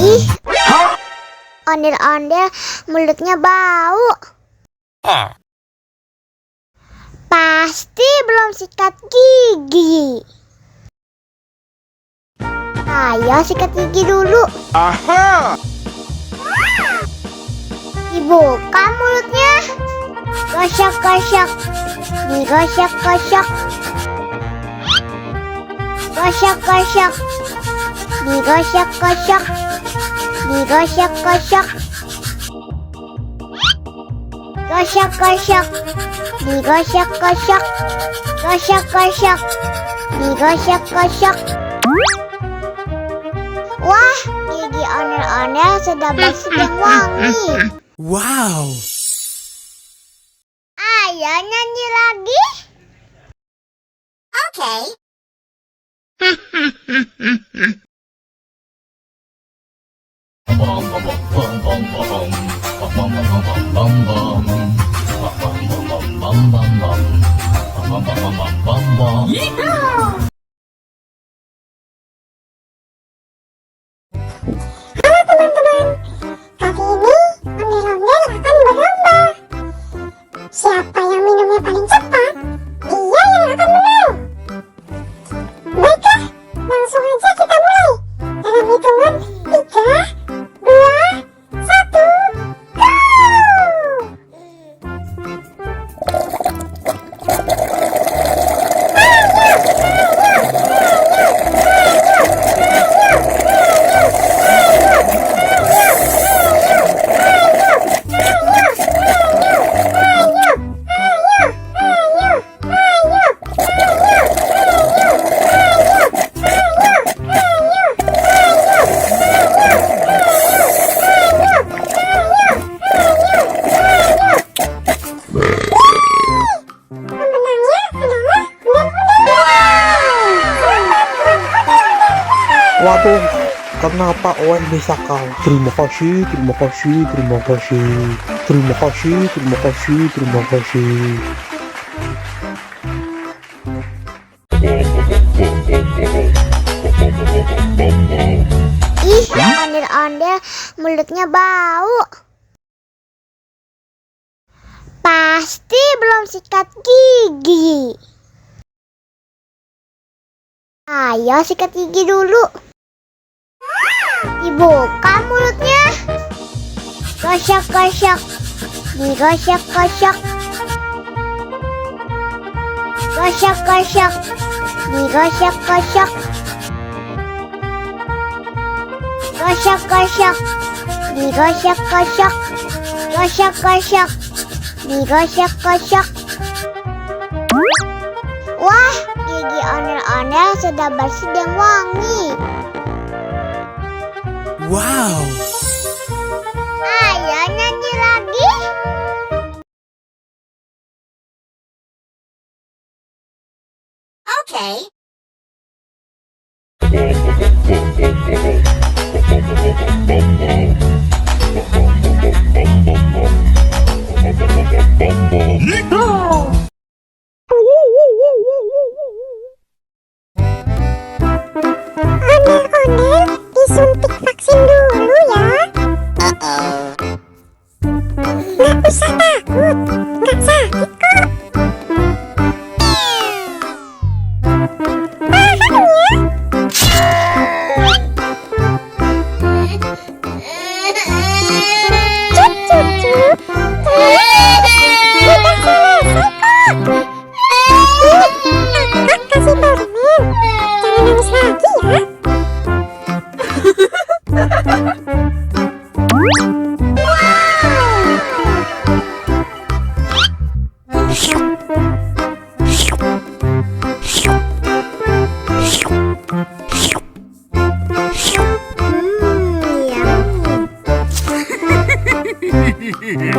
Ih, ondel-ondel mulutnya bau. Pasti belum sikat gigi. Ayo sikat gigi dulu. Aha! Dibuka mulutnya. Gosok-gosok. Digosok-gosok. Gosok-gosok. Digosok-gosok. Digosok-gosok. Gosok-gosok. Digosok-gosok. Gosok-gosok. Digosok-gosok. Wah, gigi ondel-ondel sudah bersih dan wangi. Wow! Ayo nyanyi lagi. Oke. Halo teman-teman, kali ini ondel-ondel akan berlomba. Siapa yang minumnya paling cepat, dia yang akan menang. Baiklah, langsung aja kita mulai. Dalam hitungan 3, 2, 1, go! Waduh, kenapa Owen bisa kalah? Terima kasih, terima kasih, terima kasih. Terima kasih, terima kasih, terima kasih. Ih, ondel-ondel mulutnya bau. Pasti belum sikat gigi. Ayo sikat gigi dulu. Dibuka mulutnya. Gosok-gosok. Digosok-gosok. Gosok-gosok. Digosok-gosok. Gosok-gosok. Digosok-gosok. Gosok-gosok. Digosok-gosok. Wah, gigi ondel-ondel sudah bersih dan wangi. Wow! Ayo nyanyi lagi. Oke. Ondel-ondel, disuntik vaksin dulu ya. Nggak usah takut, nggak sakit kok. Tahan ya. Cup, cup, cup. Udah selesai kok. Kakak kasih permen. Jangan nangis lagi ya. Yummy.